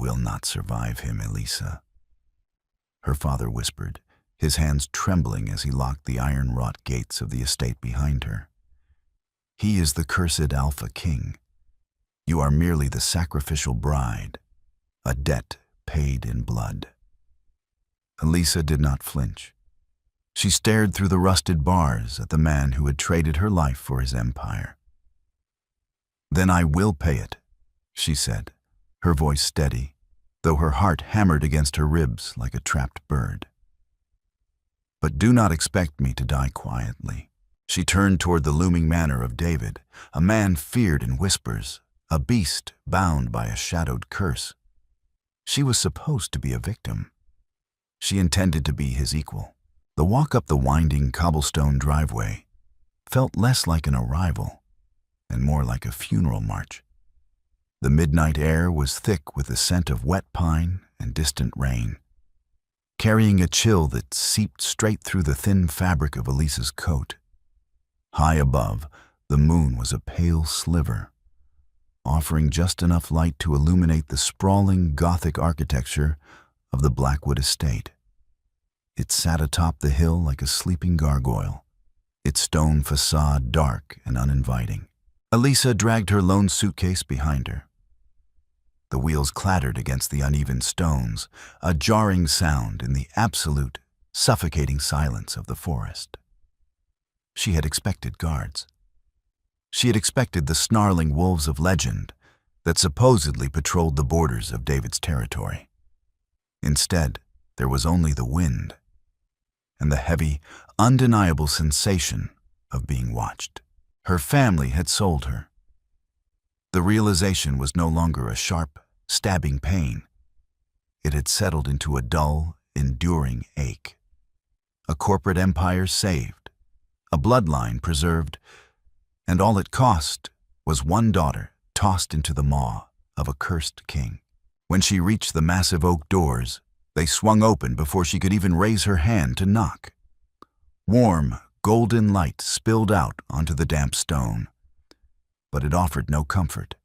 will not survive him, Elisa," her father whispered, his hands trembling as he locked the iron-wrought gates of the estate behind her. "He is the cursed Alpha King. You are merely the sacrificial bride, a debt paid in blood." Elisa did not flinch. She stared through the rusted bars at the man who had traded her life for his empire. "Then I will pay it," she said, her voice steady, though her heart hammered against her ribs like a trapped bird. "But do not expect me to die quietly." She turned toward the looming manor of David, a man feared in whispers, a beast bound by a shadowed curse. She was supposed to be a victim. She intended to be his equal. The walk up the winding cobblestone driveway felt less like an arrival and more like a funeral march. The midnight air was thick with the scent of wet pine and distant rain, carrying a chill that seeped straight through the thin fabric of Elisa's coat. High above, the moon was a pale sliver, offering just enough light to illuminate the sprawling Gothic architecture of the Blackwood estate. It sat atop the hill like a sleeping gargoyle, its stone facade dark and uninviting. Elisa dragged her lone suitcase behind her. The wheels clattered against the uneven stones, a jarring sound in the absolute, suffocating silence of the forest. She had expected guards. She had expected the snarling wolves of legend that supposedly patrolled the borders of David's territory. Instead, there was only the wind and the heavy, undeniable sensation of being watched. Her family had sold her. The realization was no longer a sharp, stabbing pain. It had settled into a dull, enduring ache. A corporate empire saved, a bloodline preserved, and all it cost was one daughter tossed into the maw of a cursed king. When she reached the massive oak doors, they swung open before she could even raise her hand to knock. Warm, golden light spilled out onto the damp stone, but it offered no comfort.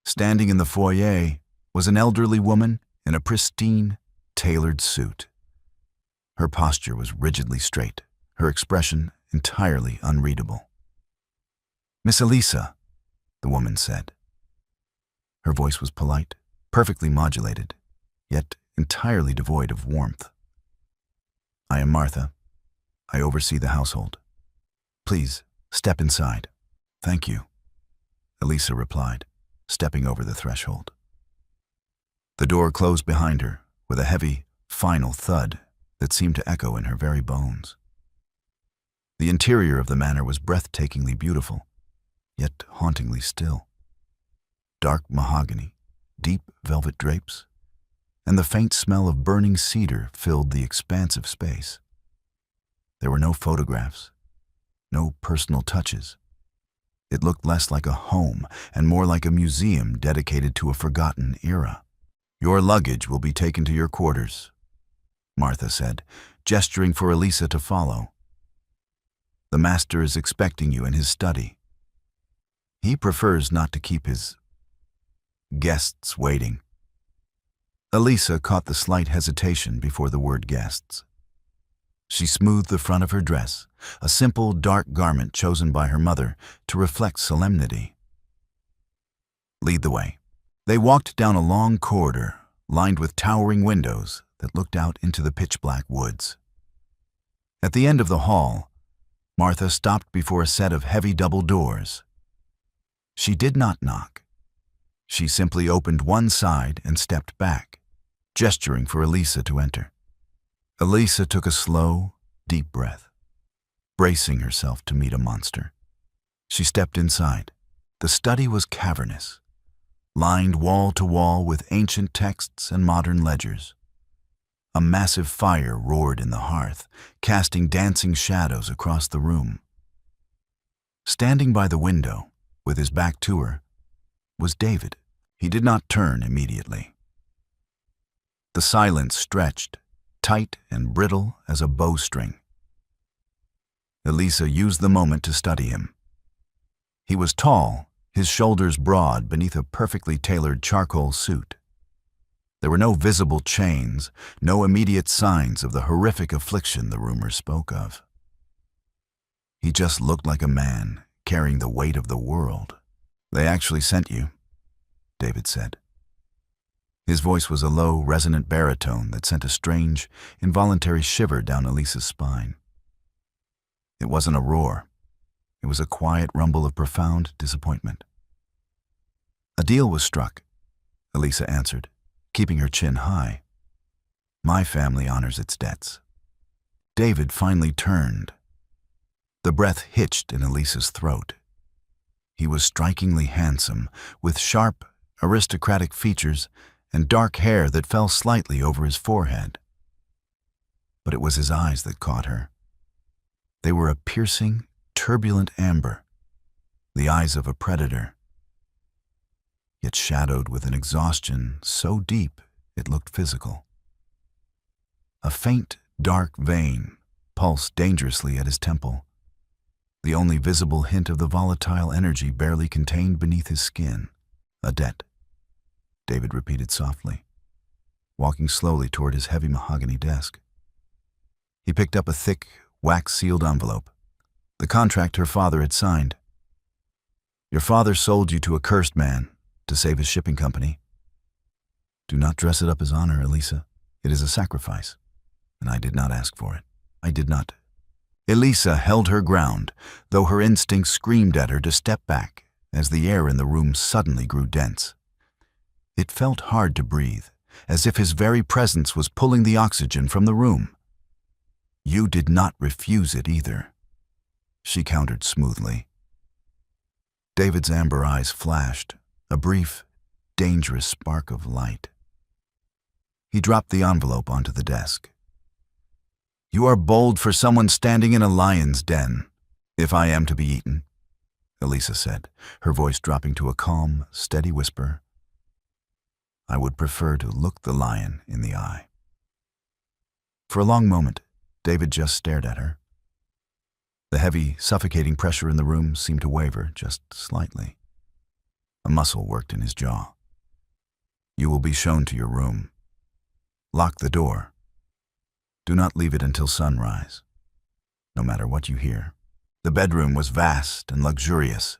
Standing in the foyer was an elderly woman in a pristine, tailored suit. Her posture was rigidly straight, her expression entirely unreadable. "Miss Elisa," the woman said. Her voice was polite, perfectly modulated, yet entirely devoid of warmth. "I am Martha. I oversee the household. Please, step inside." "Thank you," Elisa replied, stepping over the threshold. The door closed behind her with a heavy, final thud that seemed to echo in her very bones. The interior of the manor was breathtakingly beautiful, yet hauntingly still. Dark mahogany, deep velvet drapes, and the faint smell of burning cedar filled the expansive space. There were no photographs, no personal touches. It looked less like a home and more like a museum dedicated to a forgotten era. "Your luggage will be taken to your quarters," Martha said, gesturing for Elisa to follow. "The master is expecting you in his study. He prefers not to keep his guests waiting." Elisa caught the slight hesitation before the word guests. She smoothed the front of her dress, a simple dark garment chosen by her mother to reflect solemnity. "Lead the way." They walked down a long corridor lined with towering windows that looked out into the pitch-black woods. At the end of the hall, Martha stopped before a set of heavy double doors. She did not knock. She simply opened one side and stepped back, gesturing for Elisa to enter. Elisa took a slow, deep breath, bracing herself to meet a monster. She stepped inside. The study was cavernous, lined wall to wall with ancient texts and modern ledgers. A massive fire roared in the hearth, casting dancing shadows across the room. Standing by the window, with his back to her, was David. He did not turn immediately. The silence stretched, tight and brittle as a bowstring. Elisa used the moment to study him. He was tall, his shoulders broad beneath a perfectly tailored charcoal suit. There were no visible chains, no immediate signs of the horrific affliction the rumors spoke of. He just looked like a man carrying the weight of the world. "They actually sent you," David said. His voice was a low, resonant baritone that sent a strange, involuntary shiver down Elisa's spine. It wasn't a roar. It was a quiet rumble of profound disappointment. "A deal was struck," Elisa answered, keeping her chin high. "My family honors its debts." David finally turned. The breath hitched in Elisa's throat. He was strikingly handsome, with sharp, aristocratic features and dark hair that fell slightly over his forehead. But it was his eyes that caught her. They were a piercing, turbulent amber, the eyes of a predator, yet shadowed with an exhaustion so deep it looked physical. A faint, dark vein pulsed dangerously at his temple, the only visible hint of the volatile energy barely contained beneath his skin. "A debt," David repeated softly, walking slowly toward his heavy mahogany desk. He picked up a thick, wax-sealed envelope, the contract her father had signed. "Your father sold you to a cursed man to save his shipping company. Do not dress it up as honor, Elisa. It is a sacrifice, and I did not ask for it. I did not." Elisa held her ground, though her instincts screamed at her to step back as the air in the room suddenly grew dense. It felt hard to breathe, as if his very presence was pulling the oxygen from the room. "You did not refuse it either," she countered smoothly. David's amber eyes flashed, a brief, dangerous spark of light. He dropped the envelope onto the desk. "You are bold for someone standing in a lion's den, if I am to be eaten," Elisa said, her voice dropping to a calm, steady whisper. "I would prefer to look the lion in the eye." For a long moment, David just stared at her. The heavy, suffocating pressure in the room seemed to waver just slightly. A muscle worked in his jaw. "You will be shown to your room. Lock the door. Do not leave it until sunrise, no matter what you hear." The bedroom was vast and luxurious,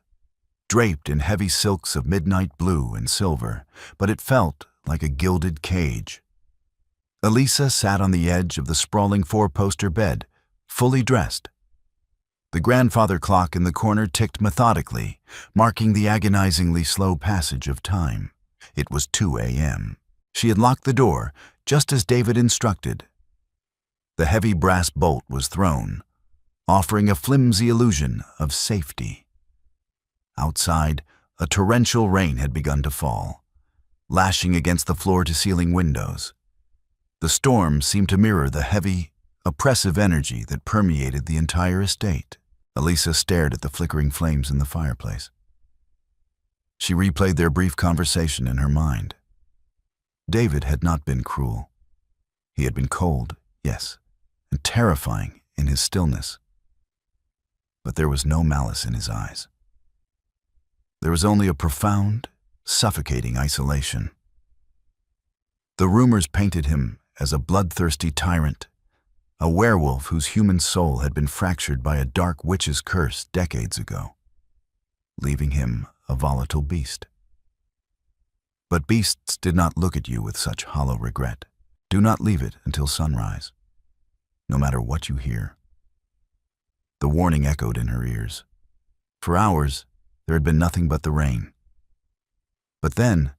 draped in heavy silks of midnight blue and silver, but it felt like a gilded cage. Elisa sat on the edge of the sprawling four-poster bed, fully dressed. The grandfather clock in the corner ticked methodically, marking the agonizingly slow passage of time. It was 2 a.m. She had locked the door, just as David instructed. The heavy brass bolt was thrown, offering a flimsy illusion of safety. Outside, a torrential rain had begun to fall, lashing against the floor-to-ceiling windows. The storm seemed to mirror the heavy, oppressive energy that permeated the entire estate. Elisa stared at the flickering flames in the fireplace. She replayed their brief conversation in her mind. David had not been cruel. He had been cold, yes, and terrifying in his stillness. But there was no malice in his eyes. There was only a profound, suffocating isolation. The rumors painted him as a bloodthirsty tyrant, a werewolf whose human soul had been fractured by a dark witch's curse decades ago, leaving him a volatile beast. But beasts did not look at you with such hollow regret. Do not leave it until sunrise, no matter what you hear. The warning echoed in her ears. For hours, there had been nothing but the rain. But then,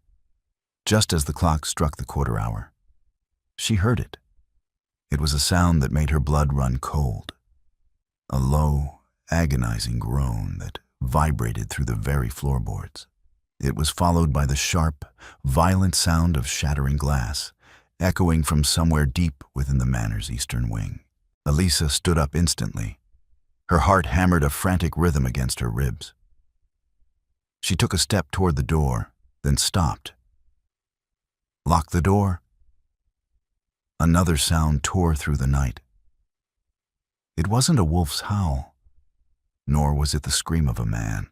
just as the clock struck the quarter hour, she heard it. It was a sound that made her blood run cold, a low, agonizing groan that vibrated through the very floorboards. It was followed by the sharp, violent sound of shattering glass, echoing from somewhere deep within the manor's eastern wing. Elisa stood up instantly. Her heart hammered a frantic rhythm against her ribs. She took a step toward the door, then stopped. "Lock the door." Another sound tore through the night. It wasn't a wolf's howl, nor was it the scream of a man.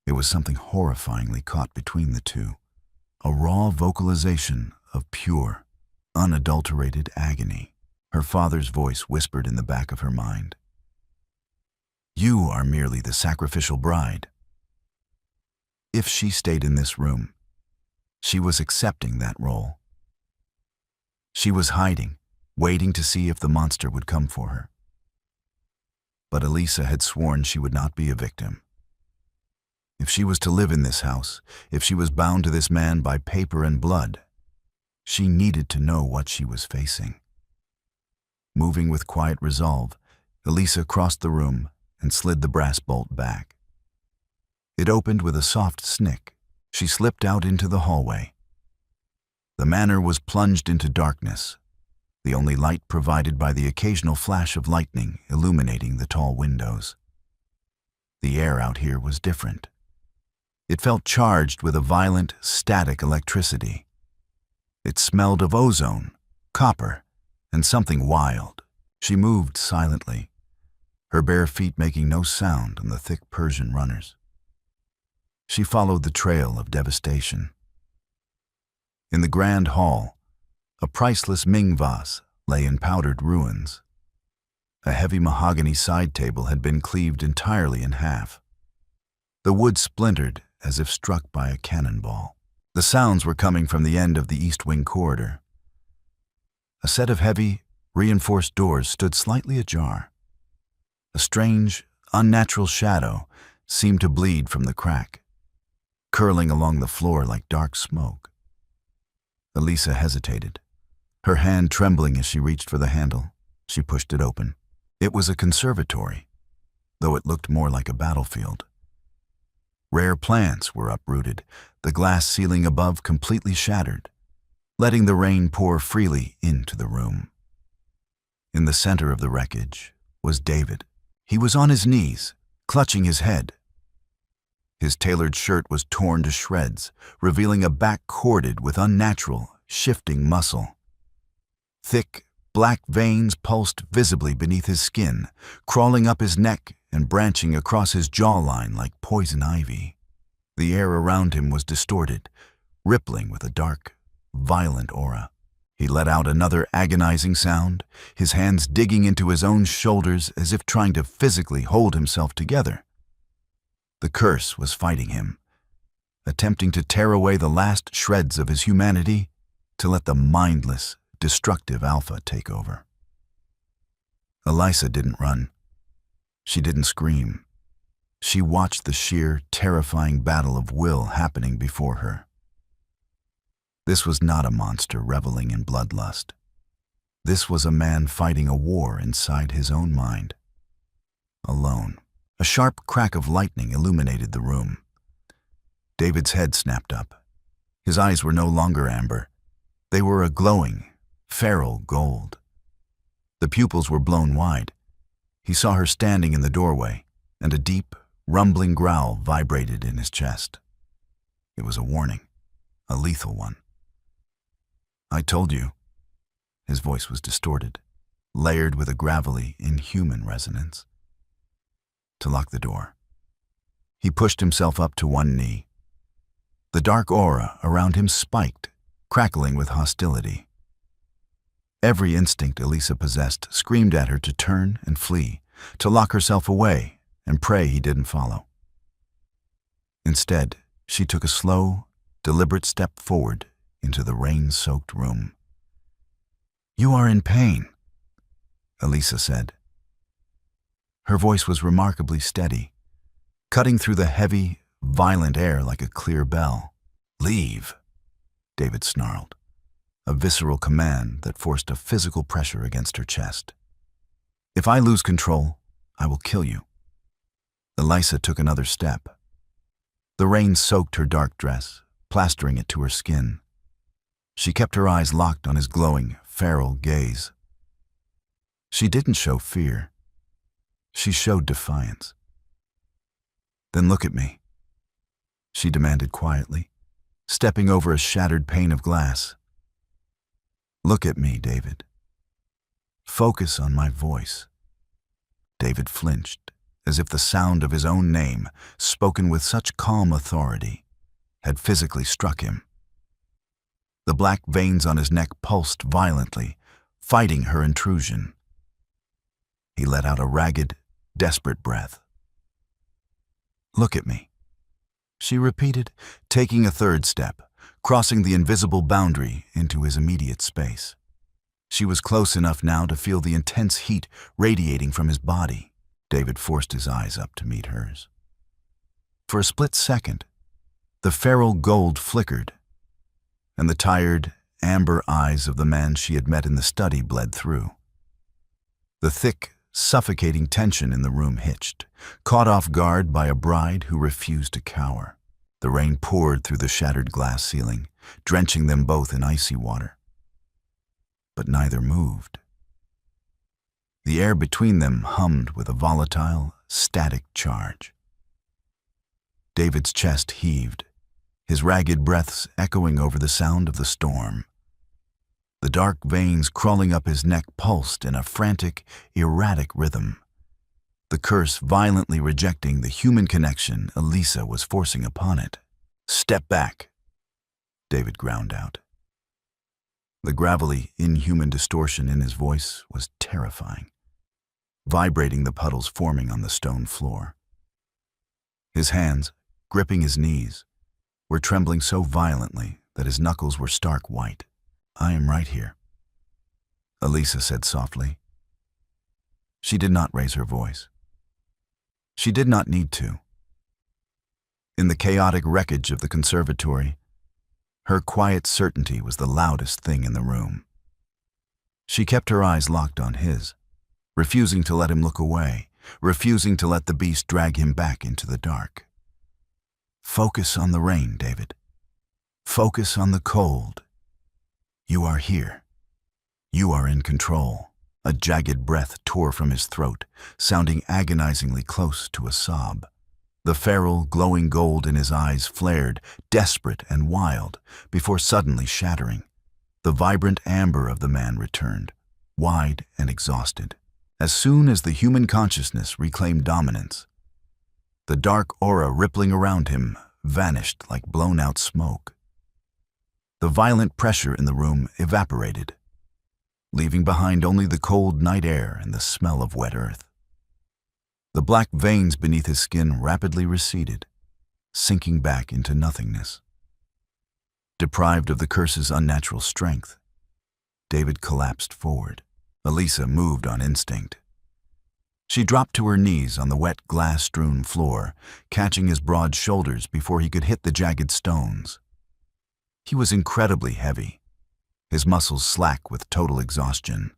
It was something horrifyingly caught between the two, a raw vocalization of pure, unadulterated agony. Her father's voice whispered in the back of her mind. You are merely the sacrificial bride. If she stayed in this room, she was accepting that role. She was hiding, waiting to see if the monster would come for her. But Elisa had sworn she would not be a victim. If she was to live in this house, if she was bound to this man by paper and blood, she needed to know what she was facing. Moving with quiet resolve, Elisa crossed the room and slid the brass bolt back. It opened with a soft snick. She slipped out into the hallway. The manor was plunged into darkness, the only light provided by the occasional flash of lightning illuminating the tall windows. The air out here was different. It felt charged with a violent, static electricity. It smelled of ozone, copper, and something wild. She moved silently, her bare feet making no sound on the thick Persian runners. She followed the trail of devastation. In the grand hall, a priceless Ming vase lay in powdered ruins. A heavy mahogany side table had been cleaved entirely in half. The wood splintered as if struck by a cannonball. The sounds were coming from the end of the East Wing corridor. A set of heavy, reinforced doors stood slightly ajar. A strange, unnatural shadow seemed to bleed from the crack, curling along the floor like dark smoke. Elisa hesitated, her hand trembling as she reached for the handle. She pushed it open. It was a conservatory, though it looked more like a battlefield. Rare plants were uprooted, the glass ceiling above completely shattered, letting the rain pour freely into the room. In the center of the wreckage was David. He was on his knees, clutching his head. His tailored shirt was torn to shreds, revealing a back corded with unnatural, shifting muscle. Thick, black veins pulsed visibly beneath his skin, crawling up his neck and branching across his jawline like poison ivy. The air around him was distorted, rippling with a dark, violent aura. He let out another agonizing sound, his hands digging into his own shoulders as if trying to physically hold himself together. The curse was fighting him, attempting to tear away the last shreds of his humanity to let the mindless, destructive alpha take over. Elisa didn't run. She didn't scream. She watched the sheer, terrifying battle of will happening before her. This was not a monster reveling in bloodlust. This was a man fighting a war inside his own mind. Alone. A sharp crack of lightning illuminated the room. David's head snapped up. His eyes were no longer amber. They were a glowing, feral gold. The pupils were blown wide. He saw her standing in the doorway, and a deep, rumbling growl vibrated in his chest. It was a warning, a lethal one. I told you. His voice was distorted, layered with a gravelly, inhuman resonance. To lock the door. He pushed himself up to one knee. The dark aura around him spiked, crackling with hostility. Every instinct Elisa possessed screamed at her to turn and flee, to lock herself away and pray he didn't follow. Instead, she took a slow, deliberate step forward into the rain-soaked room. You are in pain, Elisa said. Her voice was remarkably steady, cutting through the heavy, violent air like a clear bell. Leave, David snarled, a visceral command that forced a physical pressure against her chest. If I lose control, I will kill you. Elisa took another step. The rain soaked her dark dress, plastering it to her skin. She kept her eyes locked on his glowing, feral gaze. She didn't show fear. She showed defiance. Then look at me, she demanded quietly, stepping over a shattered pane of glass. Look at me, David. Focus on my voice. David flinched, as if the sound of his own name, spoken with such calm authority, had physically struck him. The black veins on his neck pulsed violently, fighting her intrusion. He let out a ragged, desperate breath. "Look at me," she repeated, taking a third step, crossing the invisible boundary into his immediate space. She was close enough now to feel the intense heat radiating from his body. David forced his eyes up to meet hers. For a split second, the feral gold flickered, and the tired, amber eyes of the man she had met in the study bled through. The thick, suffocating tension in the room hitched, caught off guard by a bride who refused to cower. The rain poured through the shattered glass ceiling, drenching them both in icy water. But neither moved. The air between them hummed with a volatile, static charge. David's chest heaved, his ragged breaths echoing over the sound of the storm. The dark veins crawling up his neck pulsed in a frantic, erratic rhythm, the curse violently rejecting the human connection Elisa was forcing upon it. "Step back," David ground out. The gravelly, inhuman distortion in his voice was terrifying, vibrating the puddles forming on the stone floor. His hands, gripping his knees, were trembling so violently that his knuckles were stark white. "I am right here," Elisa said softly. She did not raise her voice. She did not need to. In the chaotic wreckage of the conservatory, her quiet certainty was the loudest thing in the room. She kept her eyes locked on his, refusing to let him look away, refusing to let the beast drag him back into the dark. "Focus on the rain, David. Focus on the cold. You are here. You are in control." A jagged breath tore from his throat, sounding agonizingly close to a sob. The feral, glowing gold in his eyes flared, desperate and wild, before suddenly shattering. The vibrant amber of the man returned, wide and exhausted. As soon as the human consciousness reclaimed dominance, the dark aura rippling around him vanished like blown-out smoke. The violent pressure in the room evaporated, leaving behind only the cold night air and the smell of wet earth. The black veins beneath his skin rapidly receded, sinking back into nothingness. Deprived of the curse's unnatural strength, David collapsed forward. Elisa moved on instinct. She dropped to her knees on the wet glass-strewn floor, catching his broad shoulders before he could hit the jagged stones. He was incredibly heavy, his muscles slack with total exhaustion.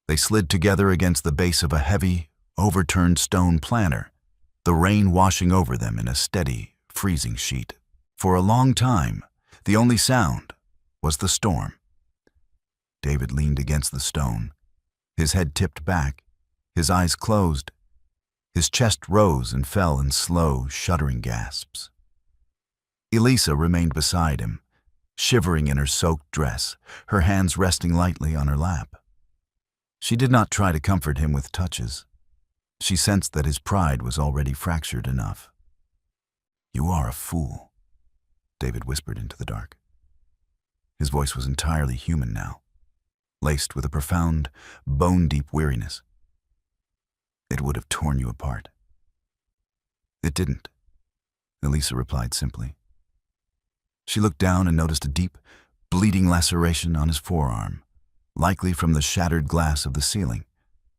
They slid together against the base of a heavy, overturned stone planter, the rain washing over them in a steady, freezing sheet. For a long time, the only sound was the storm. David leaned against the stone, his head tipped back, his eyes closed. His chest rose and fell in slow, shuddering gasps. Elisa remained beside him, shivering in her soaked dress, her hands resting lightly on her lap. She did not try to comfort him with touches. She sensed that his pride was already fractured enough. "You are a fool," David whispered into the dark. His voice was entirely human now, laced with a profound, bone-deep weariness. "It would have torn you apart." "It didn't," Elisa replied simply. She looked down and noticed a deep, bleeding laceration on his forearm, likely from the shattered glass of the ceiling.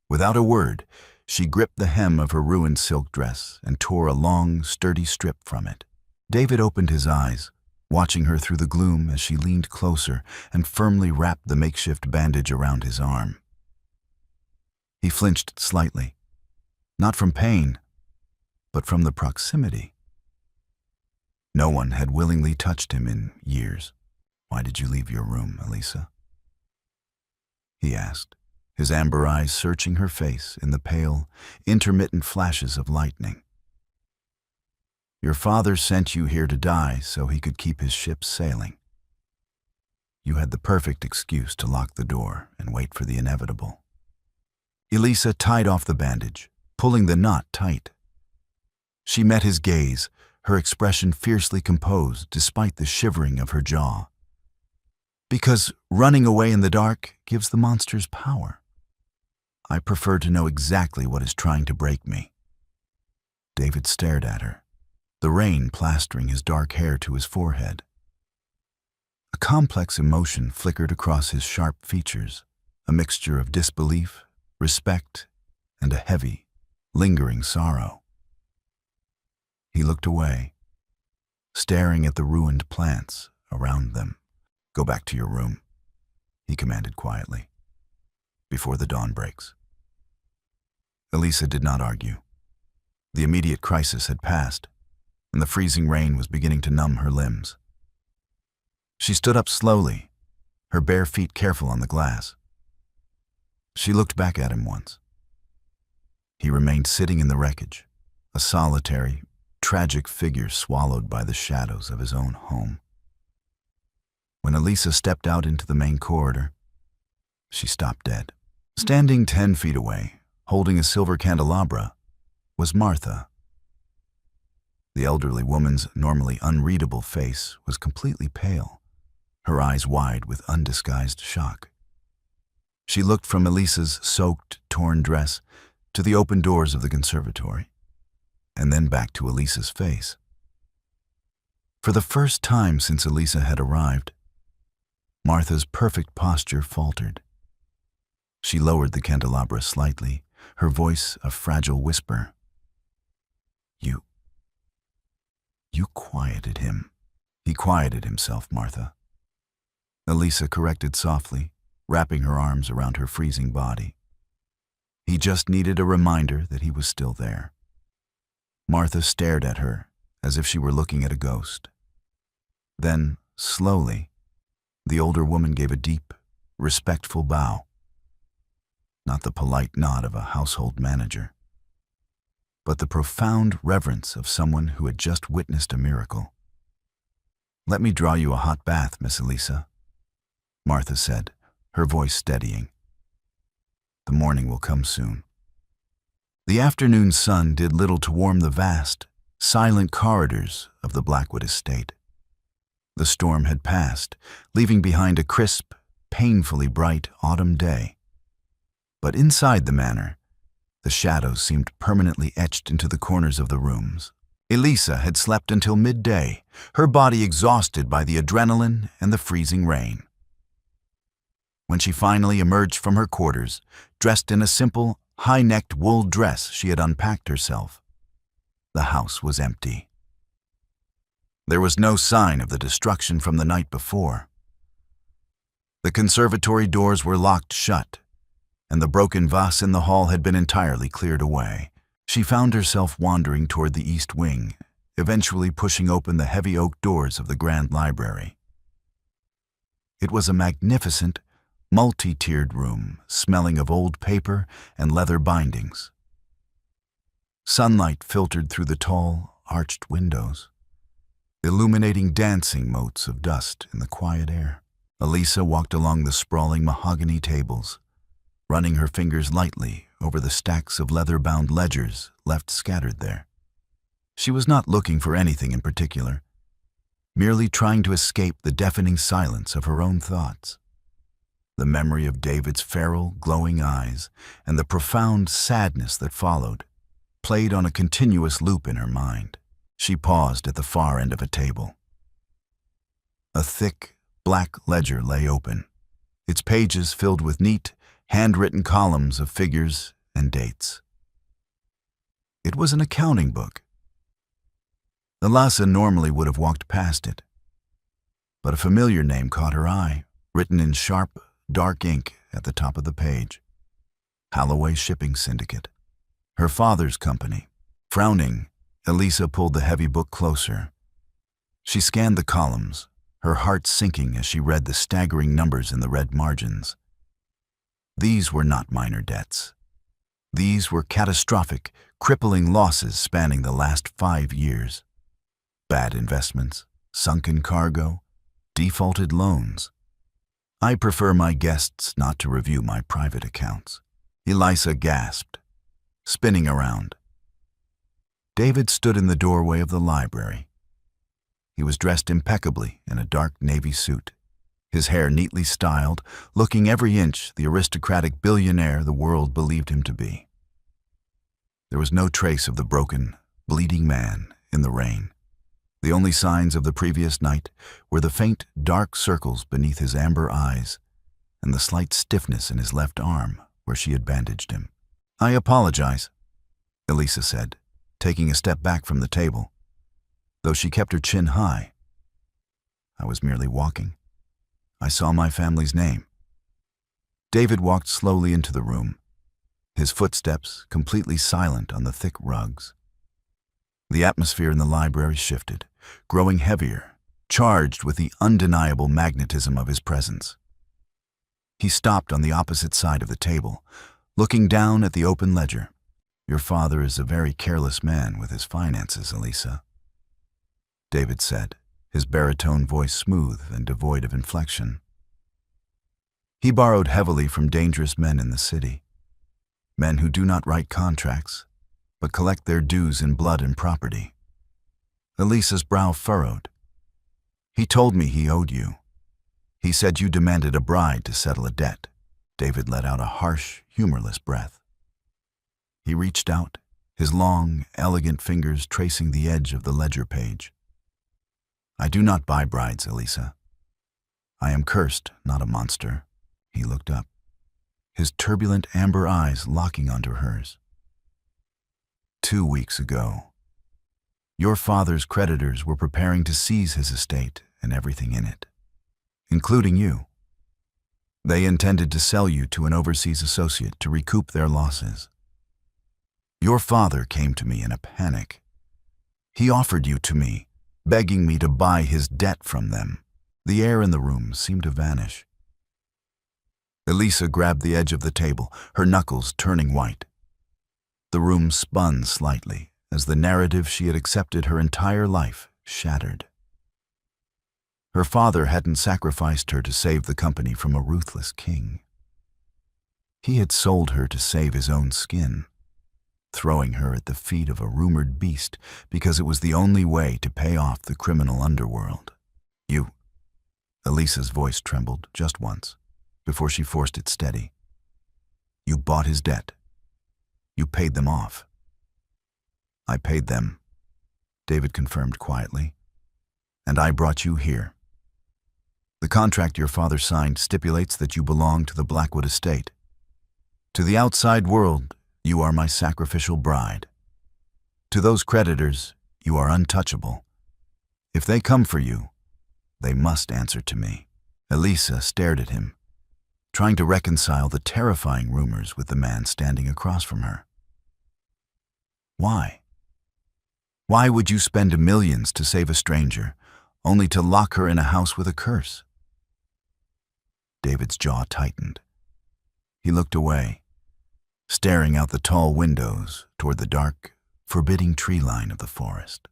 Without a word, she gripped the hem of her ruined silk dress and tore a long, sturdy strip from it. David opened his eyes, watching her through the gloom as she leaned closer and firmly wrapped the makeshift bandage around his arm. He flinched slightly, not from pain, but from the proximity. No one had willingly touched him in years. "Why did you leave your room, Elisa?" he asked, his amber eyes searching her face in the pale, intermittent flashes of lightning. "Your father sent you here to die so he could keep his ship sailing. You had the perfect excuse to lock the door and wait for the inevitable." Elisa tied off the bandage, pulling the knot tight. She met his gaze, her expression fiercely composed despite the shivering of her jaw. Because running away in the dark gives the monsters power. I prefer to know exactly what is trying to break me." David stared at her, the rain plastering his dark hair to his forehead. A complex emotion flickered across his sharp features, a mixture of disbelief, respect, and a heavy, lingering sorrow. He looked away, staring at the ruined plants around them. "Go back to your room," he commanded quietly, "before the dawn breaks." Elisa did not argue. The immediate crisis had passed, and the freezing rain was beginning to numb her limbs. She stood up slowly, her bare feet careful on the glass. She looked back at him once. He remained sitting in the wreckage, a solitary, tragic figure swallowed by the shadows of his own home. When Elisa stepped out into the main corridor, she stopped dead. Standing 10 feet away, holding a silver candelabra, was Martha. The elderly woman's normally unreadable face was completely pale, her eyes wide with undisguised shock. She looked from Elisa's soaked, torn dress to the open doors of the conservatory, and then back to Elisa's face. For the first time since Elisa had arrived, Martha's perfect posture faltered. She lowered the candelabra slightly, her voice a fragile whisper. You quieted him." "He quieted himself, Martha," Elisa corrected softly, wrapping her arms around her freezing body. "He just needed a reminder that he was still there." Martha stared at her as if she were looking at a ghost. Then, slowly, the older woman gave a deep, respectful bow. Not the polite nod of a household manager, but the profound reverence of someone who had just witnessed a miracle. "Let me draw you a hot bath, Miss Elisa," Martha said, her voice steadying. "The morning will come soon." The afternoon sun did little to warm the vast, silent corridors of the Blackwood estate. The storm had passed, leaving behind a crisp, painfully bright autumn day. But inside the manor, the shadows seemed permanently etched into the corners of the rooms. Elisa had slept until midday, her body exhausted by the adrenaline and the freezing rain. When she finally emerged from her quarters, dressed in a simple, high-necked wool dress she had unpacked herself, the house was empty. There was no sign of the destruction from the night before. The conservatory doors were locked shut, and the broken vase in the hall had been entirely cleared away. She found herself wandering toward the east wing, eventually pushing open the heavy oak doors of the grand library. It was a magnificent, multi-tiered room, smelling of old paper and leather bindings. Sunlight filtered through the tall, arched windows, illuminating dancing motes of dust in the quiet air. Elisa walked along the sprawling mahogany tables, running her fingers lightly over the stacks of leather-bound ledgers left scattered there. She was not looking for anything in particular, merely trying to escape the deafening silence of her own thoughts. The memory of David's feral, glowing eyes and the profound sadness that followed played on a continuous loop in her mind. She paused at the far end of a table. A thick, black ledger lay open, its pages filled with neat, handwritten columns of figures and dates. It was an accounting book. Elisa normally would have walked past it, but a familiar name caught her eye, written in sharp, dark ink at the top of the page. Holloway Shipping Syndicate, her father's company. Frowning, Elisa pulled the heavy book closer. She scanned the columns, her heart sinking as she read the staggering numbers in the red margins. These were not minor debts. These were catastrophic, crippling losses spanning the last 5 years. Bad investments, sunken cargo, defaulted loans. I prefer my guests not to review my private accounts. Elisa gasped, spinning around. David stood in the doorway of the library. He was dressed impeccably in a dark navy suit, his hair neatly styled, looking every inch the aristocratic billionaire the world believed him to be. There was no trace of the broken, bleeding man in the rain. The only signs of the previous night were the faint, dark circles beneath his amber eyes and the slight stiffness in his left arm where she had bandaged him. "I apologize," Elisa said, taking a step back from the table, though she kept her chin high. "I was merely walking. I saw my family's name." David walked slowly into the room, his footsteps completely silent on the thick rugs. The atmosphere in the library shifted, growing heavier, charged with the undeniable magnetism of his presence. He stopped on the opposite side of the table, looking down at the open ledger. "Your father is a very careless man with his finances, Elisa," David said, his baritone voice smooth and devoid of inflection. "He borrowed heavily from dangerous men in the city, men who do not write contracts, but collect their dues in blood and property." Elisa's brow furrowed. "He told me he owed you. He said you demanded a bride to settle a debt." David let out a harsh, humorless breath. He reached out, his long, elegant fingers tracing the edge of the ledger page. "I do not buy brides, Elisa. I am cursed, not a monster." He looked up, his turbulent amber eyes locking onto hers. 2 weeks ago, your father's creditors were preparing to seize his estate and everything in it, including you. They intended to sell you to an overseas associate to recoup their losses. Your father came to me in a panic. He offered you to me, begging me to buy his debt from them. The air in the room seemed to vanish. Elisa grabbed the edge of the table, her knuckles turning white. The room spun slightly as the narrative she had accepted her entire life shattered. Her father hadn't sacrificed her to save the company from a ruthless king. He had sold her to save his own skin, throwing her at the feet of a rumored beast because it was the only way to pay off the criminal underworld. "You," Elisa's voice trembled just once, before she forced it steady. "You bought his debt. You paid them off." "I paid them," David confirmed quietly, "and I brought you here. The contract your father signed stipulates that you belong to the Blackwood estate. To the outside world, you are my sacrificial bride. To those creditors, you are untouchable. If they come for you, they must answer to me." Elisa stared at him, trying to reconcile the terrifying rumors with the man standing across from her. "Why? Why would you spend millions to save a stranger, only to lock her in a house with a curse?" David's jaw tightened. He looked away, staring out the tall windows toward the dark, forbidding tree line of the forest.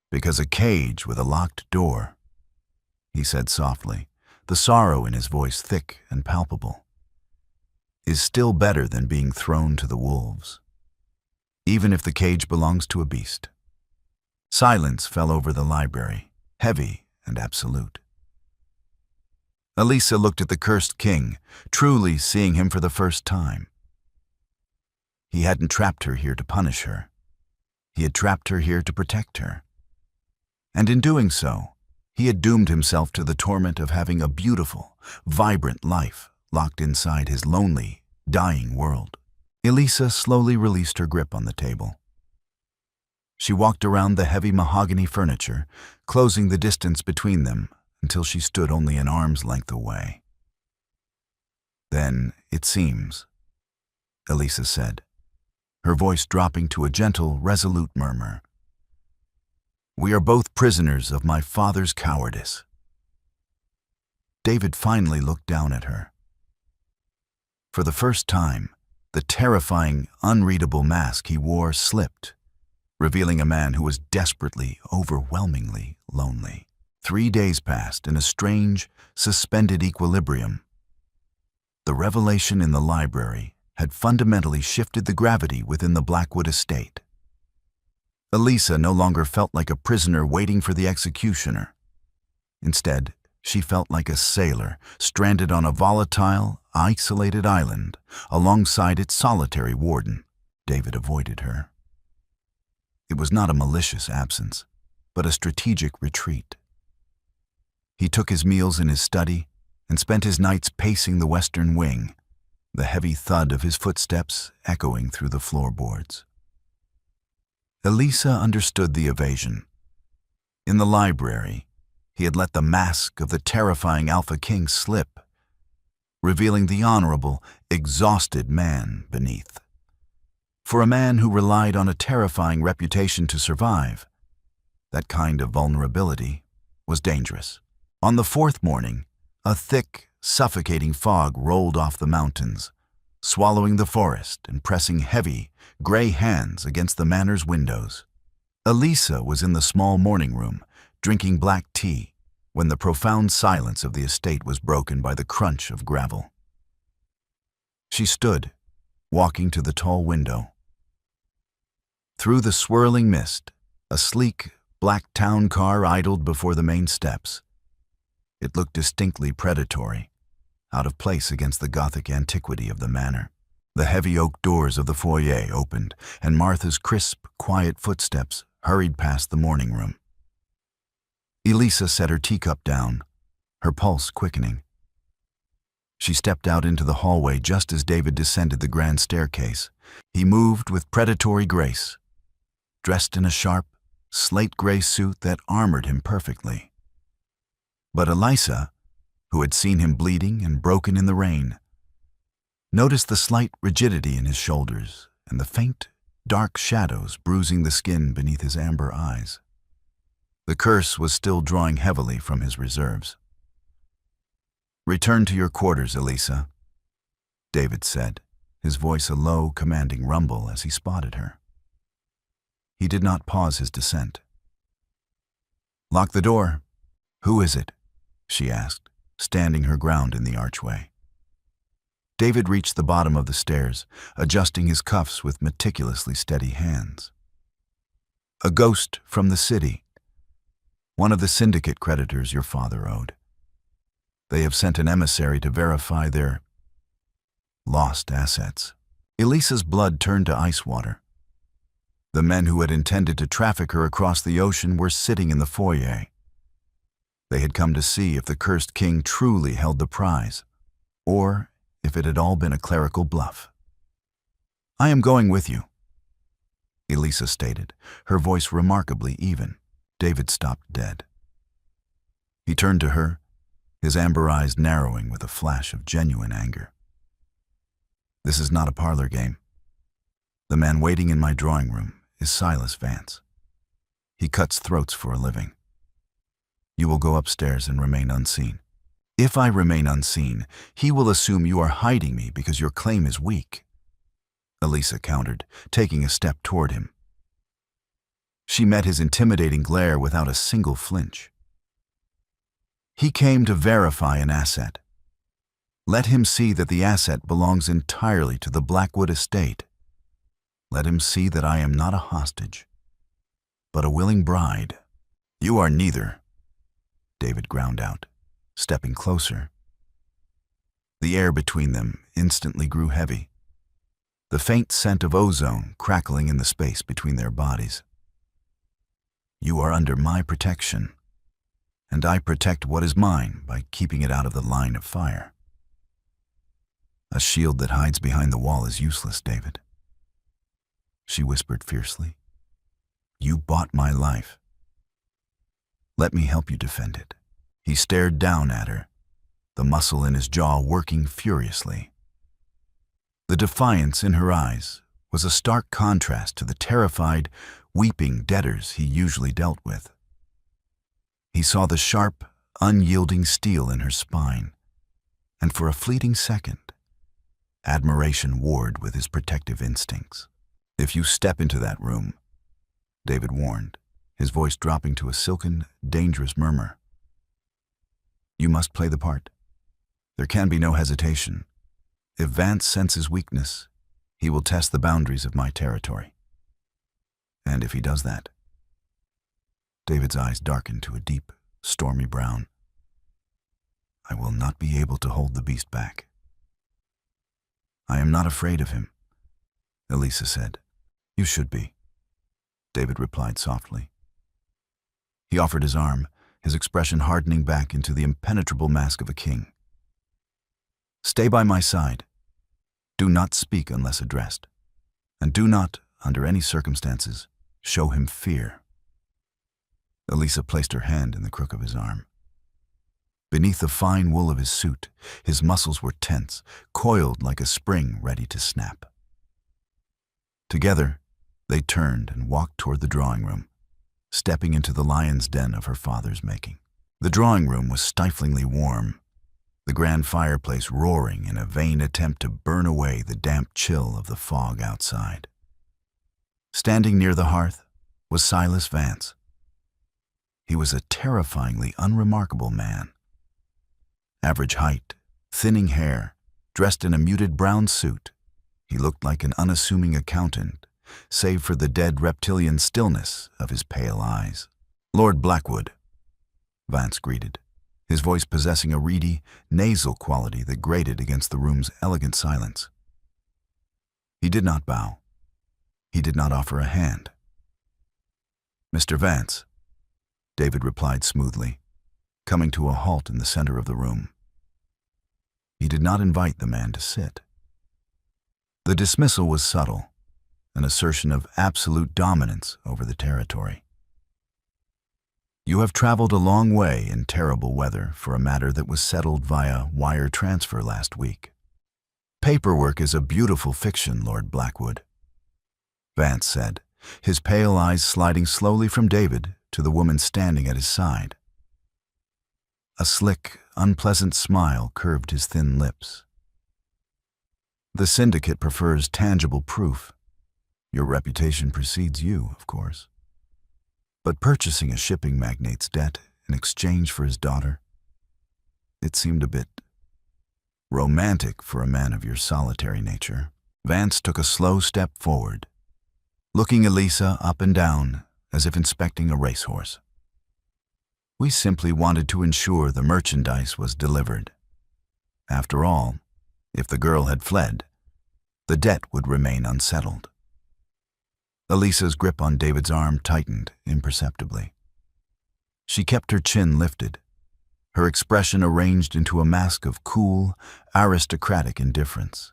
"Because a cage with a locked door," he said softly, the sorrow in his voice thick and palpable, "is still better than being thrown to the wolves, even if the cage belongs to a beast." Silence fell over the library, heavy and absolute. Elisa looked at the cursed king, truly seeing him for the first time. He hadn't trapped her here to punish her. He had trapped her here to protect her. And in doing so, he had doomed himself to the torment of having a beautiful, vibrant life locked inside his lonely, dying world. Elisa slowly released her grip on the table. She walked around the heavy mahogany furniture, closing the distance between them until she stood only an arm's length away. "Then, it seems," Elisa said, her voice dropping to a gentle, resolute murmur, "we are both prisoners of my father's cowardice." David finally looked down at her. For the first time, the terrifying, unreadable mask he wore slipped, revealing a man who was desperately, overwhelmingly lonely. 3 days passed in a strange, suspended equilibrium. The revelation in the library had fundamentally shifted the gravity within the Blackwood estate. Elisa no longer felt like a prisoner waiting for the executioner. Instead, She felt like a sailor stranded on a volatile, isolated island alongside its solitary warden. David avoided her. It was not a malicious absence, but a strategic retreat. He took his meals in his study and spent his nights pacing the western wing, the heavy thud of his footsteps echoing through the floorboards. Elisa understood the evasion. In the library, he had let the mask of the terrifying Alpha King slip, revealing the honorable, exhausted man beneath. For a man who relied on a terrifying reputation to survive, that kind of vulnerability was dangerous. On the fourth morning, a thick, suffocating fog rolled off the mountains, swallowing the forest and pressing heavy, gray hands against the manor's windows. Elisa was in the small morning room, drinking black tea, when the profound silence of the estate was broken by the crunch of gravel. She stood, walking to the tall window. Through the swirling mist, a sleek, black town car idled before the main steps. It looked distinctly predatory, out of place against the Gothic antiquity of the manor. The heavy oak doors of the foyer opened, and Martha's crisp, quiet footsteps hurried past the morning room. Elisa set her teacup down, her pulse quickening. She stepped out into the hallway just as David descended the grand staircase. He moved with predatory grace, dressed in a sharp, slate-gray suit that armored him perfectly. But Elisa, who had seen him bleeding and broken in the rain, noticed the slight rigidity in his shoulders and the faint, dark shadows bruising the skin beneath his amber eyes. The curse was still drawing heavily from his reserves. "Return to your quarters, Elisa," David said, his voice a low, commanding rumble as he spotted her. He did not pause his descent. "Lock the door." "Who is it?" she asked, standing her ground in the archway. David reached the bottom of the stairs, adjusting his cuffs with meticulously steady hands. "A ghost from the city. One of the syndicate creditors your father owed. They have sent an emissary to verify their lost assets." Elisa's blood turned to ice water. The men who had intended to traffic her across the ocean were sitting in the foyer. They had come to see if the cursed king truly held the prize, or if it had all been a clerical bluff. "I am going with you," Elisa stated, her voice remarkably even. David stopped dead. He turned to her, his amber eyes narrowing with a flash of genuine anger. "This is not a parlor game. The man waiting in my drawing room is Silas Vance. He cuts throats for a living. You will go upstairs and remain unseen. If I remain unseen, he will assume you are hiding me because your claim is weak," Elisa countered, taking a step toward him. She met his intimidating glare without a single flinch. "He came to verify an asset. Let him see that the asset belongs entirely to the Blackwood estate. Let him see that I am not a hostage, but a willing bride." "You are neither," David ground out, stepping closer. The air between them instantly grew heavy, the faint scent of ozone crackling in the space between their bodies. "You are under my protection, and I protect what is mine by keeping it out of the line of fire. A shield that hides behind the wall is useless, David," she whispered fiercely. "You bought my life. Let me help you defend it." He stared down at her, the muscle in his jaw working furiously. The defiance in her eyes was a stark contrast to the terrified, weeping debtors he usually dealt with. He saw the sharp, unyielding steel in her spine, and for a fleeting second, admiration warred with his protective instincts. "If you step into that room," David warned, his voice dropping to a silken, dangerous murmur, "you must play the part. There can be no hesitation. If Vance senses weakness, he will test the boundaries of my territory. And if he does that..." David's eyes darkened to a deep, stormy brown. I will not be able to hold the beast back." "I am not afraid of him," Elisa said. "You should be," David replied softly. He offered his arm, his expression hardening back into the impenetrable mask of a king. "Stay by my side. Do not speak unless addressed, and do not, under any circumstances, show him fear." Elisa placed her hand in the crook of his arm. Beneath the fine wool of his suit, his muscles were tense, coiled like a spring ready to snap. Together, they turned and walked toward the drawing room, stepping into the lion's den of her father's making. The drawing room was stiflingly warm, the grand fireplace roaring in a vain attempt to burn away the damp chill of the fog outside. Standing near the hearth was Silas Vance. He was a terrifyingly unremarkable man. Average height, thinning hair, dressed in a muted brown suit, he looked like an unassuming accountant, save for the dead reptilian stillness of his pale eyes. "Lord Blackwood," Vance greeted, his voice possessing a reedy, nasal quality that grated against the room's elegant silence. He did not bow. He did not offer a hand. "Mr. Vance," David replied smoothly, coming to a halt in the center of the room. He did not invite the man to sit. The dismissal was subtle, an assertion of absolute dominance over the territory. "You have traveled a long way in terrible weather for a matter that was settled via wire transfer last week. Paperwork is a beautiful fiction, Lord Blackwood," Vance said, his pale eyes sliding slowly from David to the woman standing at his side. A slick, unpleasant smile curved his thin lips. "The syndicate prefers tangible proof. Your reputation precedes you, of course. But purchasing a shipping magnate's debt in exchange for his daughter, it seemed a bit romantic for a man of your solitary nature." Vance took a slow step forward, looking Elisa up and down as if inspecting a racehorse. "We simply wanted to ensure the merchandise was delivered. After all, if the girl had fled, the debt would remain unsettled." Elisa's grip on David's arm tightened imperceptibly. She kept her chin lifted, her expression arranged into a mask of cool, aristocratic indifference.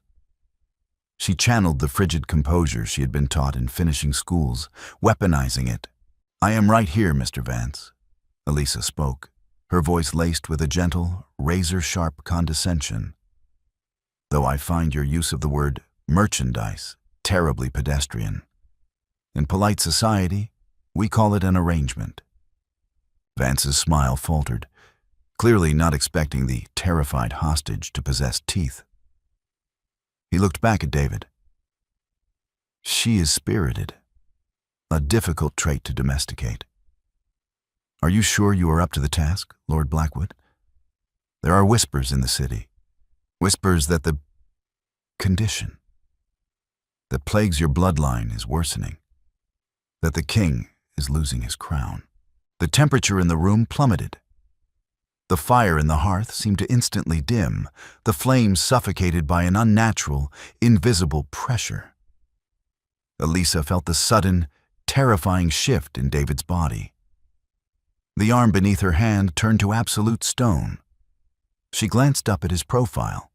She channeled the frigid composure she had been taught in finishing schools, weaponizing it. "I am right here, Mr. Vance," Elisa spoke, her voice laced with a gentle, razor-sharp condescension. "Though I find your use of the word merchandise terribly pedestrian. In polite society, we call it an arrangement." Vance's smile faltered, clearly not expecting the terrified hostage to possess teeth. He looked back at David. "She is spirited, a difficult trait to domesticate. Are you sure you are up to the task, Lord Blackwood? There are whispers in the city, whispers that the condition that plagues your bloodline is worsening, that the king is losing his crown." The temperature in the room plummeted. The fire in the hearth seemed to instantly dim, the flames suffocated by an unnatural, invisible pressure. Elisa felt the sudden, terrifying shift in David's body. The arm beneath her hand turned to absolute stone. She glanced up at his profile.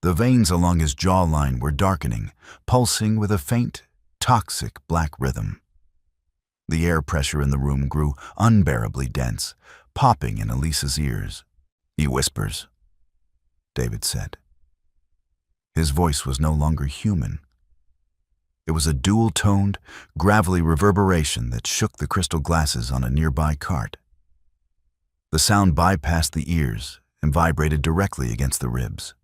The veins along his jawline were darkening, pulsing with a faint, toxic black rhythm. The air pressure in the room grew unbearably dense, popping in Elisa's ears. "He whispers," David said. His voice was no longer human. It was a dual-toned, gravelly reverberation that shook the crystal glasses on a nearby cart. The sound bypassed the ears and vibrated directly against the ribs.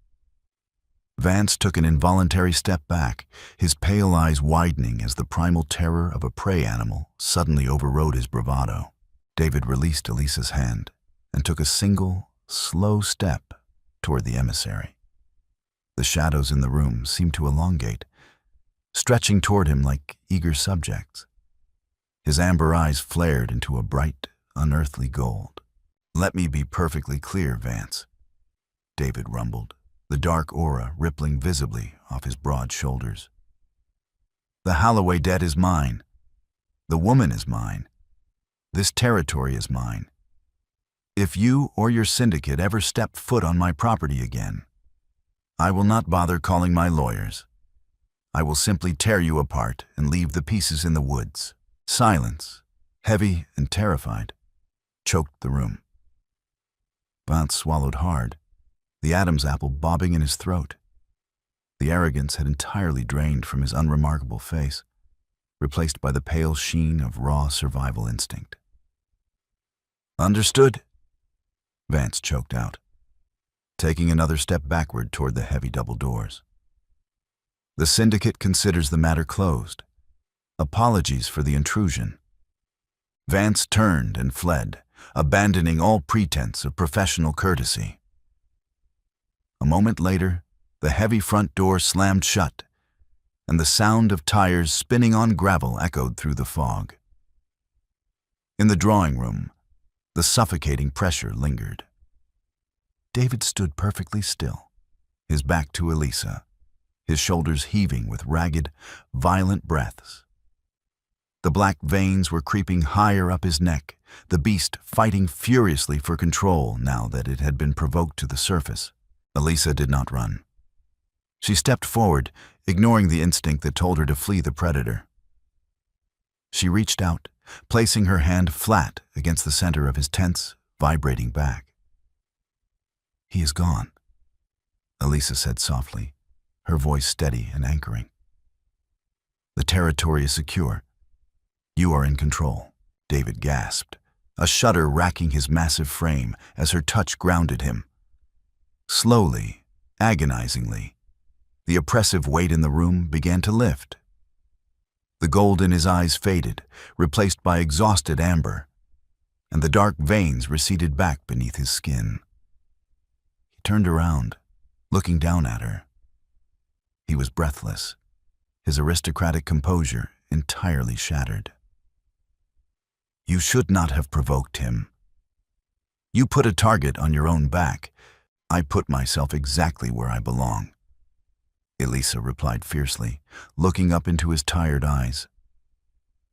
Vance took an involuntary step back, his pale eyes widening as the primal terror of a prey animal suddenly overrode his bravado. David released Elisa's hand and took a single, slow step toward the emissary. The shadows in the room seemed to elongate, stretching toward him like eager subjects. His amber eyes flared into a bright, unearthly gold. Let me be perfectly clear, Vance, David rumbled, the dark aura rippling visibly off his broad shoulders. The Holloway debt is mine. The woman is mine. This territory is mine. If you or your syndicate ever step foot on my property again, I will not bother calling my lawyers. I will simply tear you apart and leave the pieces in the woods. Silence, heavy and terrified, choked the room. Vance swallowed hard, the Adam's apple bobbing in his throat. The arrogance had entirely drained from his unremarkable face, replaced by the pale sheen of raw survival instinct. Understood? Vance choked out, taking another step backward toward the heavy double doors. The syndicate considers the matter closed. Apologies for the intrusion. Vance turned and fled, abandoning all pretense of professional courtesy. A moment later, the heavy front door slammed shut, and the sound of tires spinning on gravel echoed through the fog. In the drawing room, the suffocating pressure lingered. David stood perfectly still, his back to Elisa, his shoulders heaving with ragged, violent breaths. The black veins were creeping higher up his neck, the beast fighting furiously for control now that it had been provoked to the surface. Elisa did not run. She stepped forward, ignoring the instinct that told her to flee the predator. She reached out, placing her hand flat against the center of his tense, vibrating back. "He is gone," Elisa said softly, her voice steady and anchoring. "The territory is secure. You are in control." David gasped, a shudder racking his massive frame as her touch grounded him. Slowly, agonizingly, the oppressive weight in the room began to lift. The gold in his eyes faded, replaced by exhausted amber, and the dark veins receded back beneath his skin. He turned around, looking down at her. He was breathless, his aristocratic composure entirely shattered. "You should not have provoked him. You put a target on your own back. I put myself exactly where I belong," Elisa replied fiercely, looking up into his tired eyes.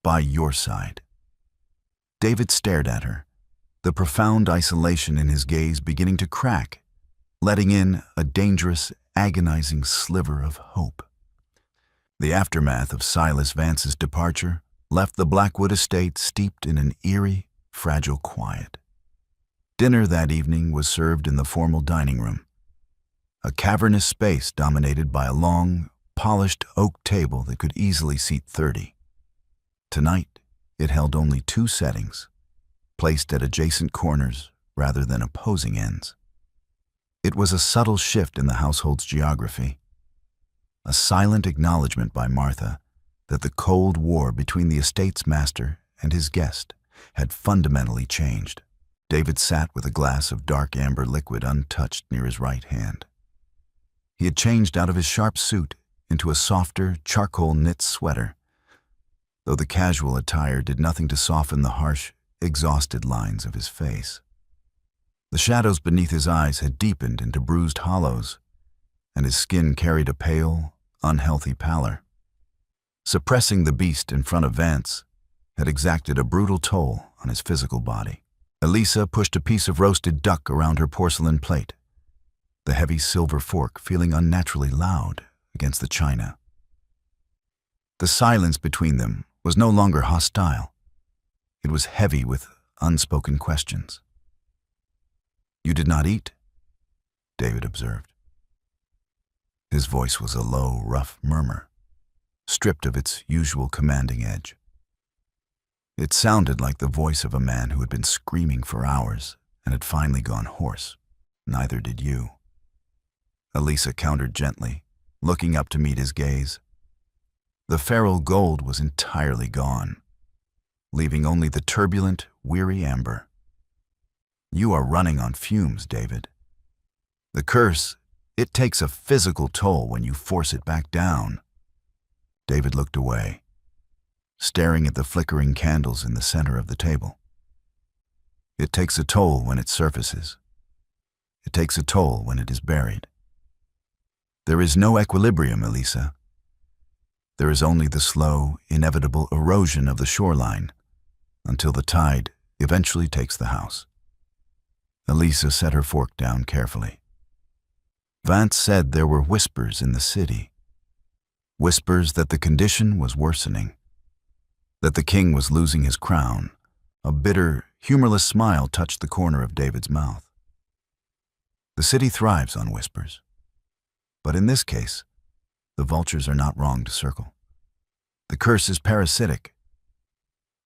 "By your side." David stared at her, the profound isolation in his gaze beginning to crack, letting in a dangerous, agonizing sliver of hope. The aftermath of Silas Vance's departure left the Blackwood estate steeped in an eerie, fragile quiet. Dinner that evening was served in the formal dining room, a cavernous space dominated by a long, polished oak table that could easily seat 30. Tonight, it held only 2 settings, placed at adjacent corners rather than opposing ends. It was a subtle shift in the household's geography, a silent acknowledgement by Martha that the Cold War between the estate's master and his guest had fundamentally changed. David sat with a glass of dark amber liquid untouched near his right hand. He had changed out of his sharp suit into a softer, charcoal knit sweater, though the casual attire did nothing to soften the harsh, exhausted lines of his face. The shadows beneath his eyes had deepened into bruised hollows, and his skin carried a pale, unhealthy pallor. Suppressing the beast in front of Vance had exacted a brutal toll on his physical body. Elisa pushed a piece of roasted duck around her porcelain plate, the heavy silver fork feeling unnaturally loud against the china. The silence between them was no longer hostile. It was heavy with unspoken questions. "You did not eat?" David observed. His voice was a low, rough murmur, stripped of its usual commanding edge. It sounded like the voice of a man who had been screaming for hours and had finally gone hoarse. "Neither did you," Elisa countered gently, looking up to meet his gaze. The feral gold was entirely gone, leaving only the turbulent, weary amber. "You are running on fumes, David. The curse, it takes a physical toll when you force it back down." David looked away, staring at the flickering candles in the center of the table. It takes a toll when it surfaces. It takes a toll when it is buried. There is no equilibrium, Elisa. There is only the slow, inevitable erosion of the shoreline until the tide eventually takes the house. Elisa set her fork down carefully. Vance said there were whispers in the city. Whispers that the condition was worsening, that the king was losing his crown. A bitter, humorless smile touched the corner of David's mouth. The city thrives on whispers. But in this case, the vultures are not wrong to circle. The curse is parasitic.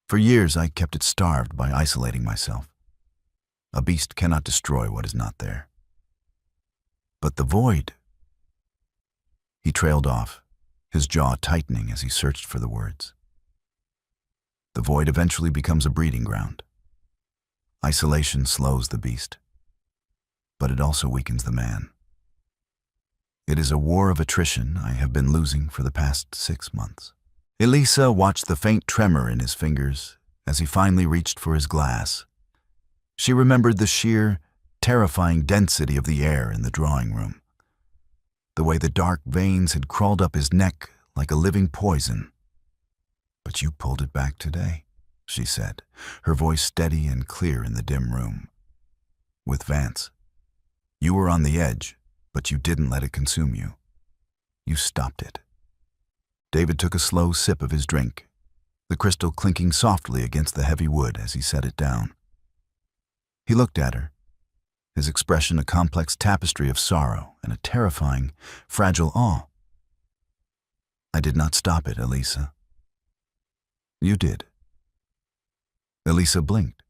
For years I kept it starved by isolating myself. A beast cannot destroy what is not there. But the void... He trailed off, his jaw tightening as he searched for the words. The void eventually becomes a breeding ground. Isolation slows the beast, but it also weakens the man. It is a war of attrition I have been losing for the past 6 months. Elisa watched the faint tremor in his fingers as he finally reached for his glass. She remembered the sheer, terrifying density of the air in the drawing room, the way the dark veins had crawled up his neck like a living poison. "But you pulled it back today," she said, her voice steady and clear in the dim room. "With Vance. You were on the edge, but you didn't let it consume you. You stopped it." David took a slow sip of his drink, the crystal clinking softly against the heavy wood as he set it down. He looked at her, his expression a complex tapestry of sorrow and a terrifying, fragile awe. "I did not stop it, Elisa." "You did." Elisa blinked,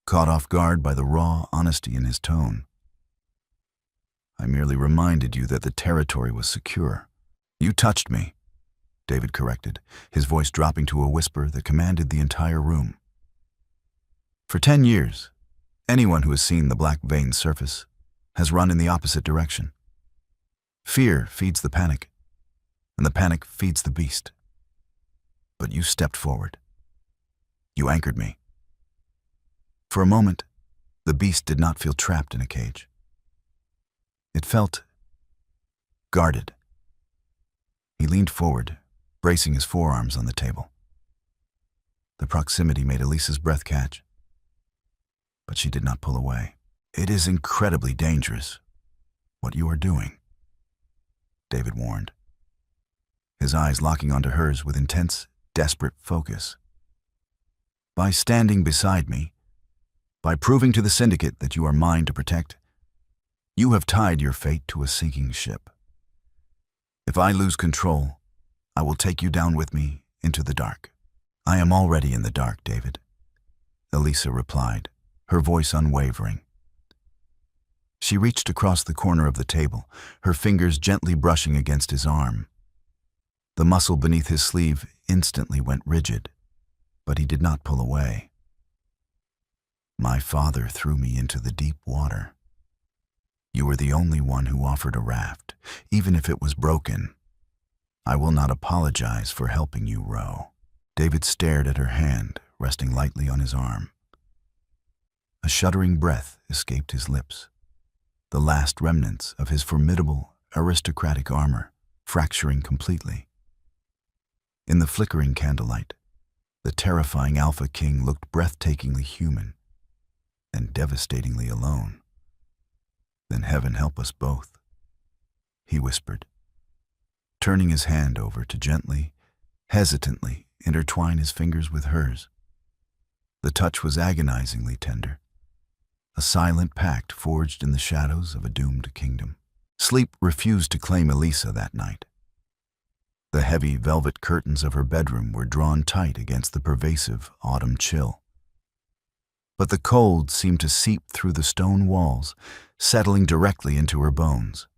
caught off guard by the raw honesty in his tone. "I merely reminded you that the territory was secure." "You touched me," David corrected, his voice dropping to a whisper that commanded the entire room. "For 10 years, anyone who has seen the black vein surface has run in the opposite direction. Fear feeds the panic, and the panic feeds the beast. But you stepped forward. You anchored me." For a moment, the beast did not feel trapped in a cage. It felt guarded. He leaned forward, bracing his forearms on the table. The proximity made Elisa's breath catch, but she did not pull away. "It is incredibly dangerous, what you are doing," David warned, his eyes locking onto hers with intense, desperate focus. "By standing beside me, by proving to the syndicate that you are mine to protect, you have tied your fate to a sinking ship. If I lose control, I will take you down with me into the dark." "I am already in the dark, David," Elisa replied, her voice unwavering. She reached across the corner of the table, her fingers gently brushing against his arm. The muscle beneath his sleeve instantly went rigid, but he did not pull away. "My father threw me into the deep water. You were the only one who offered a raft, even if it was broken. I will not apologize for helping you row." David stared at her hand, resting lightly on his arm. A shuddering breath escaped his lips, the last remnants of his formidable, aristocratic armor fracturing completely. In the flickering candlelight, the terrifying Alpha King looked breathtakingly human and devastatingly alone. "Then heaven help us both," he whispered, turning his hand over to gently, hesitantly intertwine his fingers with hers. The touch was agonizingly tender, a silent pact forged in the shadows of a doomed kingdom. Sleep refused to claim Elisa that night. The heavy velvet curtains of her bedroom were drawn tight against the pervasive autumn chill. But the cold seemed to seep through the stone walls, settling directly into her bones.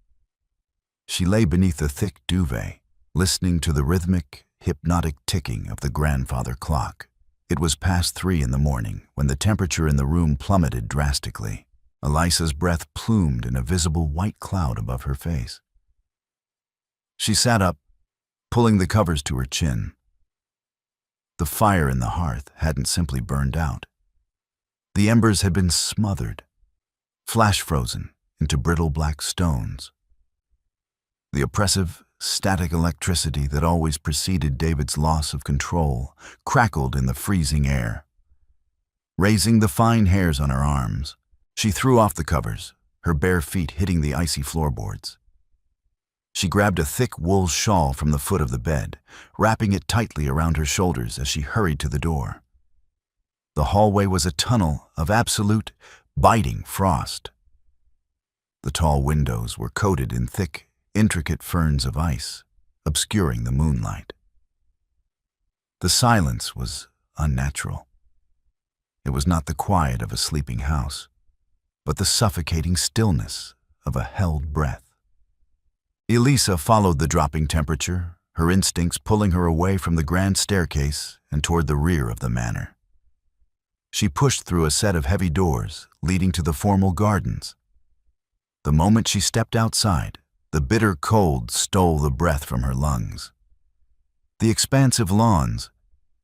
She lay beneath the thick duvet, listening to the rhythmic, hypnotic ticking of the grandfather clock. It was past 3 in the morning when the temperature in the room plummeted drastically. Elisa's breath plumed in a visible white cloud above her face. She sat up, pulling the covers to her chin. The fire in the hearth hadn't simply burned out. The embers had been smothered, flash-frozen into brittle black stones. The oppressive, static electricity that always preceded David's loss of control crackled in the freezing air. Raising the fine hairs on her arms, she threw off the covers, her bare feet hitting the icy floorboards. She grabbed a thick wool shawl from the foot of the bed, wrapping it tightly around her shoulders as she hurried to the door. The hallway was a tunnel of absolute, biting frost. The tall windows were coated in thick, intricate ferns of ice, obscuring the moonlight. The silence was unnatural. It was not the quiet of a sleeping house, but the suffocating stillness of a held breath. Elisa followed the dropping temperature, her instincts pulling her away from the grand staircase and toward the rear of the manor. She pushed through a set of heavy doors leading to the formal gardens. The moment she stepped outside, the bitter cold stole the breath from her lungs. The expansive lawns,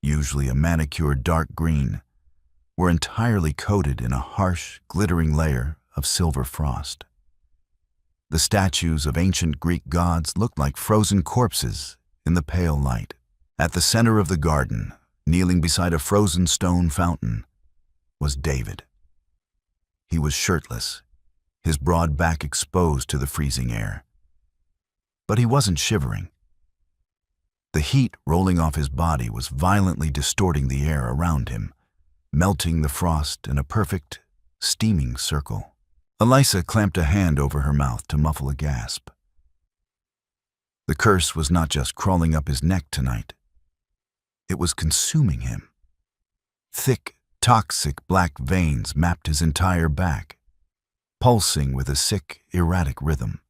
usually a manicured dark green, were entirely coated in a harsh, glittering layer of silver frost. The statues of ancient Greek gods looked like frozen corpses in the pale light. At the center of the garden, kneeling beside a frozen stone fountain, was David. He was shirtless, his broad back exposed to the freezing air. But he wasn't shivering. The heat rolling off his body was violently distorting the air around him, melting the frost in a perfect, steaming circle. Elisa clamped a hand over her mouth to muffle a gasp. The curse was not just crawling up his neck tonight. It was consuming him. Thick, toxic black veins mapped his entire back, pulsing with a sick, erratic rhythm.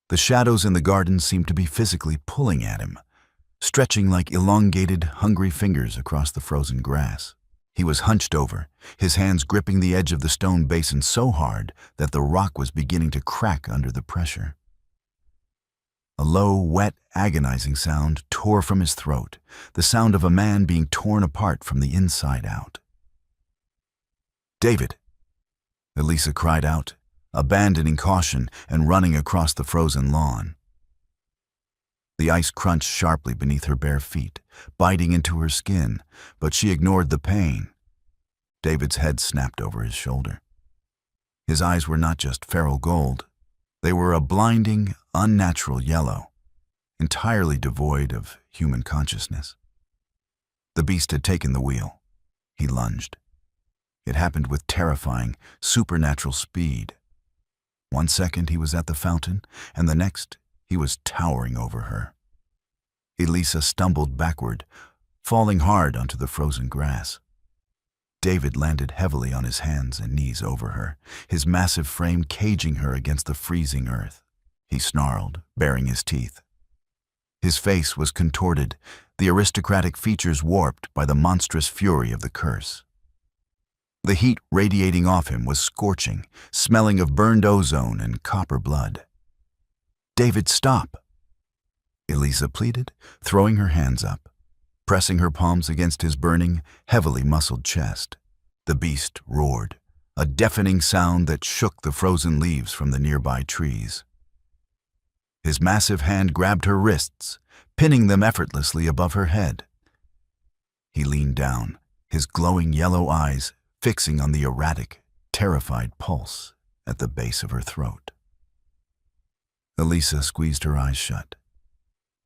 The shadows in the garden seemed to be physically pulling at him, stretching like elongated, hungry fingers across the frozen grass. He was hunched over, his hands gripping the edge of the stone basin so hard that the rock was beginning to crack under the pressure. A low, wet, agonizing sound tore from his throat, the sound of a man being torn apart from the inside out. "David!" Elisa cried out, abandoning caution and running across the frozen lawn. The ice crunched sharply beneath her bare feet, biting into her skin, but she ignored the pain. David's head snapped over his shoulder. His eyes were not just feral gold. They were a blinding, unnatural yellow, entirely devoid of human consciousness. The beast had taken the wheel. He lunged. It happened with terrifying, supernatural speed. 1 second he was at the fountain, and the next he was towering over her. Elisa stumbled backward, falling hard onto the frozen grass. David landed heavily on his hands and knees over her, his massive frame caging her against the freezing earth. He snarled, baring his teeth. His face was contorted, the aristocratic features warped by the monstrous fury of the curse. The heat radiating off him was scorching, smelling of burned ozone and copper blood. "David, stop!" Elisa pleaded, throwing her hands up, pressing her palms against his burning, heavily muscled chest. The beast roared, a deafening sound that shook the frozen leaves from the nearby trees. His massive hand grabbed her wrists, pinning them effortlessly above her head. He leaned down, his glowing yellow eyes fixing on the erratic, terrified pulse at the base of her throat. Elisa squeezed her eyes shut,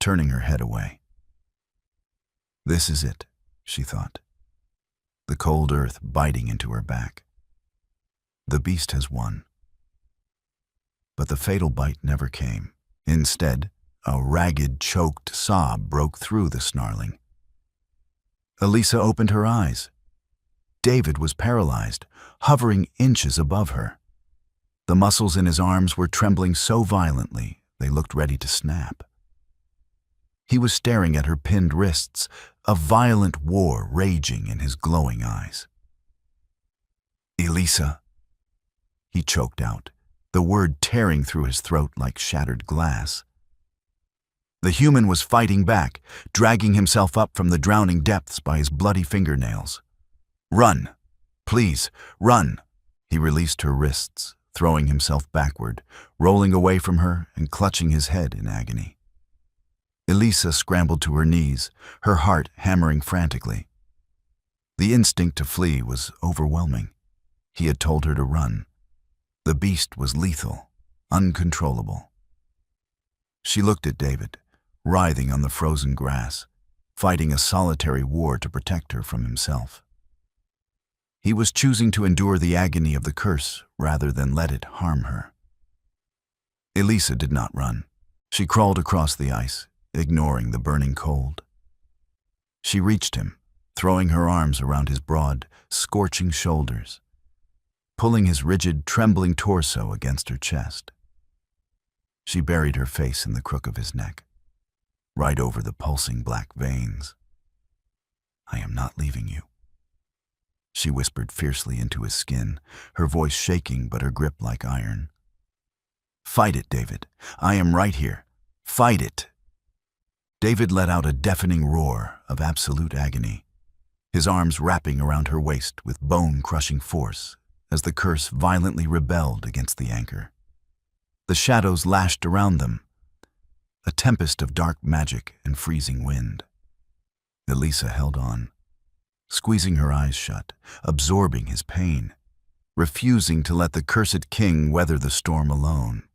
turning her head away. This is it, she thought, the cold earth biting into her back. The beast has won. But the fatal bite never came. Instead, a ragged, choked sob broke through the snarling. Elisa opened her eyes. David was paralyzed, hovering inches above her. The muscles in his arms were trembling so violently they looked ready to snap. He was staring at her pinned wrists, a violent war raging in his glowing eyes. "Elisa," he choked out, the word tearing through his throat like shattered glass. The human was fighting back, dragging himself up from the drowning depths by his bloody fingernails. "Run!" Please, run! He released her wrists, throwing himself backward, rolling away from her and clutching his head in agony. Elisa scrambled to her knees, her heart hammering frantically. The instinct to flee was overwhelming. He had told her to run. The beast was lethal, uncontrollable. She looked at David, writhing on the frozen grass, fighting a solitary war to protect her from himself. He was choosing to endure the agony of the curse rather than let it harm her. Elisa did not run. She crawled across the ice, ignoring the burning cold. She reached him, throwing her arms around his broad, scorching shoulders, pulling his rigid, trembling torso against her chest. She buried her face in the crook of his neck, right over the pulsing black veins. "I am not leaving you," she whispered fiercely into his skin, her voice shaking but her grip like iron. "Fight it, David. I am right here. Fight it." David let out a deafening roar of absolute agony, his arms wrapping around her waist with bone-crushing force as the curse violently rebelled against the anchor. The shadows lashed around them, a tempest of dark magic and freezing wind. Elisa held on, squeezing her eyes shut, absorbing his pain, refusing to let the cursed king weather the storm alone.